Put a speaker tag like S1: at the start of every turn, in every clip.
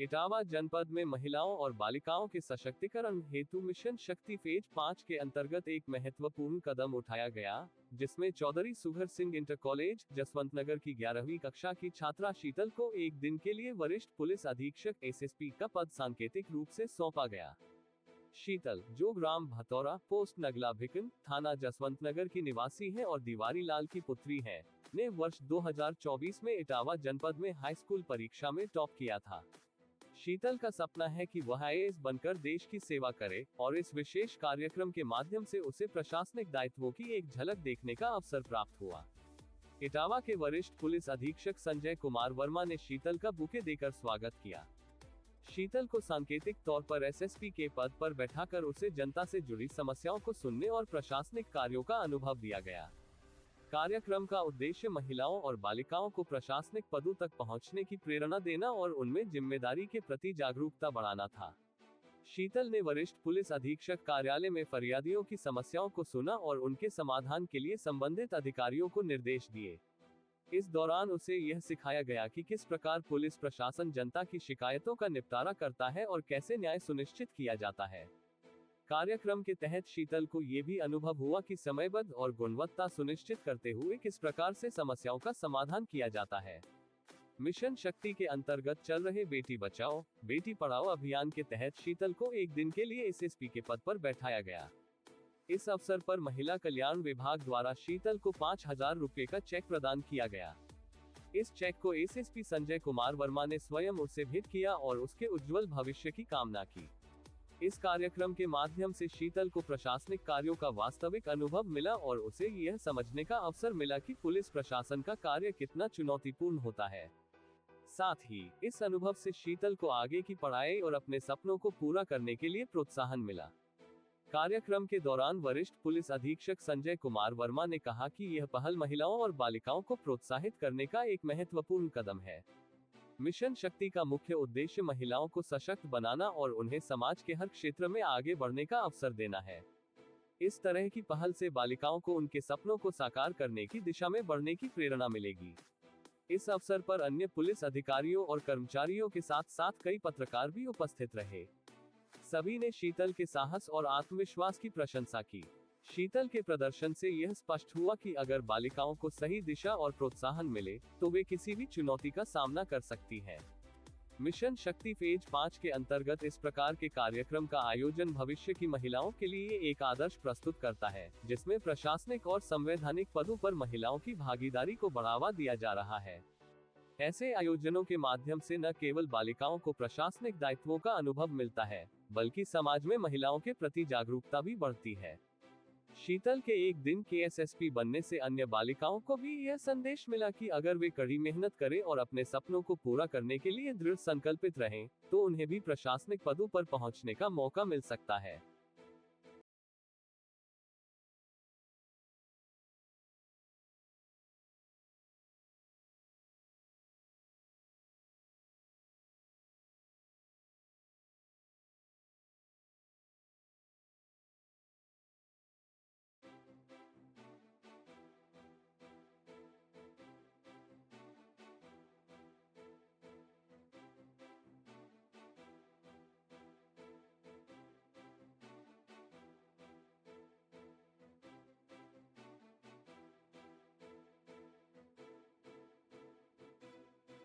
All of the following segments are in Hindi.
S1: इटावा जनपद में महिलाओं और बालिकाओं के सशक्तिकरण हेतु मिशन शक्ति फेज 5 के अंतर्गत एक महत्वपूर्ण कदम उठाया गया, जिसमें चौधरी सुघर सिंह इंटर कॉलेज जसवंत नगर की 11वीं कक्षा की छात्रा शीतल को एक दिन के लिए वरिष्ठ पुलिस अधीक्षक एसएसपी का पद सांकेतिक रूप से सौंपा गया। शीतल, जो ग्राम भतौरा, पोस्ट नगला भिकन, थाना जसवंत नगर की निवासी है और दीवारी लाल की पुत्री है, ने वर्ष 2024 में इटावा जनपद में हाई स्कूल परीक्षा में टॉप किया था। शीतल का सपना है कि वह आईएएस बनकर देश की सेवा करे और इस विशेष कार्यक्रम के माध्यम से उसे प्रशासनिक दायित्वों की एक झलक देखने का अवसर प्राप्त हुआ। इटावा के वरिष्ठ पुलिस अधीक्षक संजय कुमार वर्मा ने शीतल का बुके देकर स्वागत किया। शीतल को सांकेतिक तौर पर एसएसपी के पद पर बैठाकर उसे जनता से जुड़ी समस्याओं को सुनने और प्रशासनिक कार्यों का अनुभव दिया गया। कार्यक्रम का उद्देश्य महिलाओं और बालिकाओं को प्रशासनिक पदों तक पहुंचने की प्रेरणा देना और उनमें जिम्मेदारी के प्रति जागरूकता बढ़ाना था। शीतल ने वरिष्ठ पुलिस अधीक्षक कार्यालय में फरियादियों की समस्याओं को सुना और उनके समाधान के लिए संबंधित अधिकारियों को निर्देश दिए। इस दौरान उसे यह सिखाया गया कि किस प्रकार पुलिस प्रशासन जनता की शिकायतों का निपटारा करता है और कैसे न्याय सुनिश्चित किया जाता है। कार्यक्रम के तहत शीतल को ये भी अनुभव हुआ कि समयबद्ध और गुणवत्ता सुनिश्चित करते हुए किस प्रकार से समस्याओं का समाधान किया जाता है। मिशन शक्ति के अंतर्गत चल रहे बेटी बचाओ, बेटी पढ़ाओ अभियान के तहत शीतल को एक दिन के लिए एसएसपी के पद पर बैठाया गया। इस अवसर पर महिला कल्याण विभाग द्वारा शीतल को 5,000 रुपए का चेक प्रदान किया गया। इस चेक को एसएसपी संजय कुमार वर्मा ने स्वयं उसे भेंट किया और उसके उज्जवल भविष्य की कामना की। इस कार्यक्रम के माध्यम से शीतल को प्रशासनिक कार्यों का वास्तविक अनुभव मिला और उसे यह समझने का अवसर मिला कि पुलिस प्रशासन का कार्य कितना चुनौतीपूर्ण होता है। साथ ही इस अनुभव से शीतल को आगे की पढ़ाई और अपने सपनों को पूरा करने के लिए प्रोत्साहन मिला। कार्यक्रम के दौरान वरिष्ठ पुलिस अधीक्षक संजय कुमार वर्मा ने कहा कि यह पहल महिलाओं और बालिकाओं को प्रोत्साहित करने का एक महत्वपूर्ण कदम है। मिशन शक्ति का मुख्य उद्देश्य महिलाओं को सशक्त बनाना और उन्हें समाज के हर क्षेत्र में आगे बढ़ने का अवसर देना है। इस तरह की पहल से बालिकाओं को उनके सपनों को साकार करने की दिशा में बढ़ने की प्रेरणा मिलेगी। इस अवसर पर अन्य पुलिस अधिकारियों और कर्मचारियों के साथ साथ कई पत्रकार भी उपस्थित रहे। सभी ने शीतल के साहस और आत्मविश्वास की प्रशंसा की। शीतल के प्रदर्शन से यह स्पष्ट हुआ कि अगर बालिकाओं को सही दिशा और प्रोत्साहन मिले, तो वे किसी भी चुनौती का सामना कर सकती हैं। मिशन शक्ति फेज 5 के अंतर्गत इस प्रकार के कार्यक्रम का आयोजन भविष्य की महिलाओं के लिए एक आदर्श प्रस्तुत करता है, जिसमें प्रशासनिक और संवैधानिक पदों पर महिलाओं की भागीदारी को बढ़ावा दिया जा रहा है। ऐसे आयोजनों के माध्यम से न केवल बालिकाओं को प्रशासनिक दायित्वों का अनुभव मिलता है, बल्कि समाज में महिलाओं के प्रति जागरूकता भी बढ़ती है। शीतल के एक दिन के एसएसपी बनने से अन्य बालिकाओं को भी यह संदेश मिला कि अगर वे कड़ी मेहनत करें और अपने सपनों को पूरा करने के लिए दृढ़ संकल्पित रहें, तो उन्हें भी प्रशासनिक पदों पर पहुंचने का मौका मिल सकता है।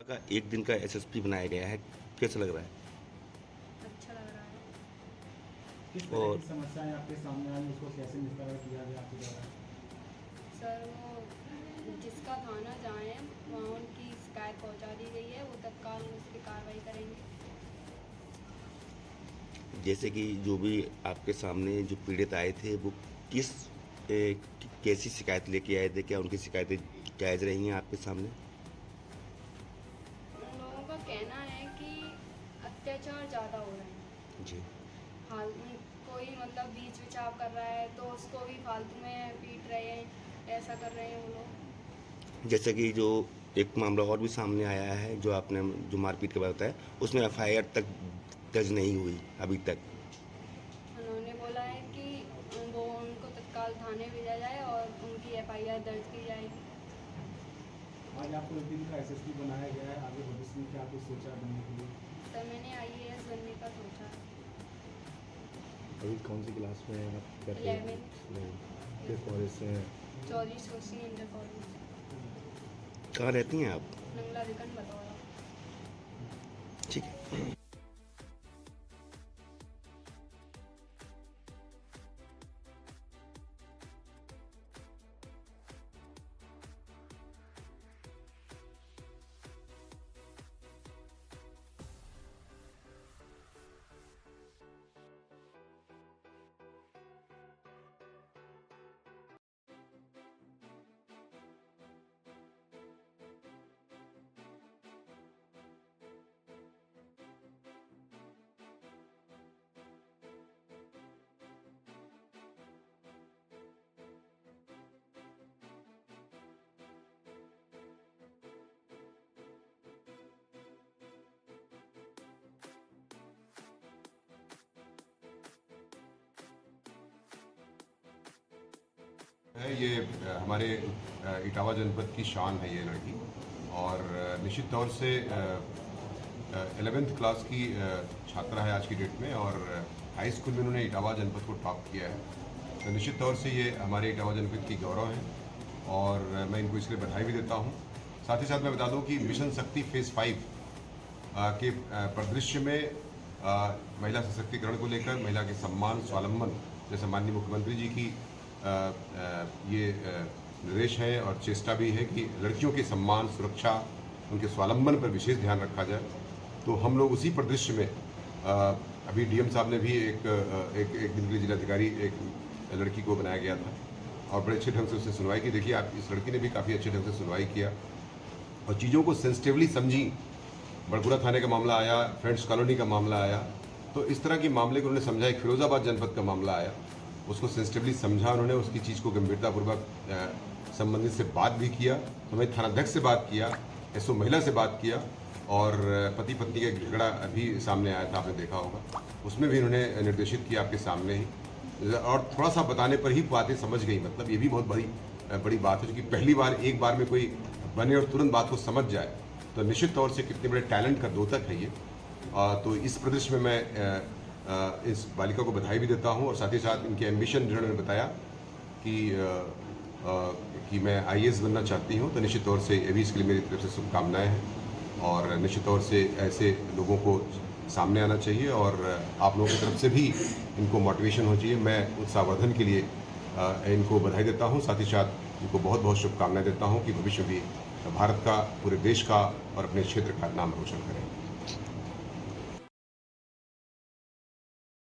S2: का एक दिन का एसएसपी बनाया गया है, कैसा लग रहा है?
S3: अच्छा लग रहा है।
S4: किस तरह
S2: और
S4: की समस्याएं आपके सामने आई, उसको कैसे निस्तारा किया गया आपके द्वारा?
S3: सर वो जिसका थाना जाएं वहाँ उनकी शिकायत पहुंचा दी गई है, वो तत्काल उस पर कार्रवाई करेंगे।
S2: जैसे कि जो भी आपके सामने जो पीड़ित आए थे, वो कैसी शिकायत लेके आए थे? क्या उनकी शिकायतें जायज़ रही हैं आपके सामने?
S3: उन लोगों का कहना है कि अत्याचार ज़्यादा हो रहे हैं।
S2: जी।
S3: हाल कोई मतलब बीच बचाव कर रहा है तो उसको भी फालतू में पीट रहे हैं, ऐसा कर रहे हैं वो लोग।
S2: जैसे कि जो एक मामला और भी सामने आया है, जो आपने जो मारपीट के बाद बताया, उसमें एफआईआर तक दर्ज नहीं हुई अभी तक।
S3: उन्होंने बोला है कि वो उनको तत्काल थाने भेजा जाए और उनकी एफआईआर दर्ज की जाएगी।
S4: आज आपको एक दिन का एसएसपी बनाया गया है, आगे भविष्य में क्या कुछ सोचा बनने के लिए?
S3: सर मैंने
S5: अभी कौन सी क्लास में हैं आप? क्या पढ़ रहे हैं? 11th। किस कॉलेज से हैं?
S3: चौधरी सोसिंग इंटर कॉलेज,
S2: कहाँ रहती हैं आप?
S3: नंगला दिकन बतौरा।
S2: ठीक है।
S6: है ये हमारे इटावा जनपद की शान है ये लड़की। और निश्चित तौर से 11th क्लास की छात्रा है आज की डेट में, और हाई स्कूल में उन्होंने इटावा जनपद को टॉप किया है। तो निश्चित तौर से ये हमारे इटावा जनपद की गौरव है और मैं इनको इसलिए बधाई भी देता हूँ। साथ ही साथ मैं बता दूँ कि मिशन शक्ति फेज़ 5 के परिदृश्य में महिला सशक्तिकरण को लेकर, महिला के सम्मान स्वावलंबन, जैसे माननीय मुख्यमंत्री जी की ये निर्देश है और चेष्टा भी है कि लड़कियों के सम्मान, सुरक्षा, उनके स्वावलंबन पर विशेष ध्यान रखा जाए। तो हम लोग उसी परिदृश्य में अभी डीएम साहब ने भी एक दिन के लिए जिलाधिकारी एक लड़की को बनाया गया था और बड़े अच्छे ढंग से उसने सुनवाई की। देखिए आप, इस लड़की ने भी काफ़ी अच्छे ढंग से सुनवाई किया और चीज़ों को सेंसिटिवली समझी। बड़गुड़ा थाने का मामला आया, फ्रेंड्स कॉलोनी का मामला आया, तो इस तरह के मामले को उन्होंने समझा। एक फिरोजाबाद जनपद का मामला आया, उसको सेंसिटिवली समझा उन्होंने, उसकी चीज़ को गंभीरतापूर्वक संबंधित से बात भी किया, तो मैं थानाध्यक्ष से बात किया, एसओ महिला से बात किया, और पति पत्नी का झगड़ा अभी सामने आया था, आपने देखा होगा, उसमें भी उन्होंने निर्देशित किया आपके सामने ही, और थोड़ा सा बताने पर ही बातें समझ गई। मतलब ये भी बहुत बड़ी बात है, क्योंकि पहली बार एक बार में कोई बने और तुरंत बात को समझ जाए, तो निश्चित तौर से कितने बड़े टैलेंट का द्योतक है ये। तो इस प्रदर्शन में मैं इस बालिका को बधाई भी देता हूं, और साथ ही साथ इनके एम्बिशन जिन्होंने बताया कि मैं IAS बनना चाहती हूं, तो निश्चित तौर से ये भी इसके लिए मेरी तरफ से शुभकामनाएं हैं। और निश्चित तौर से ऐसे लोगों को सामने आना चाहिए और आप लोगों की तरफ से भी इनको मोटिवेशन हो चाहिए। मैं उत्साहवर्धन के लिए इनको बधाई देता हूँ, साथ ही साथ इनको बहुत बहुत शुभकामनाएं देता हूँ कि भविष्य भी भारत का, पूरे देश का और अपने क्षेत्र का नाम रोशन करें।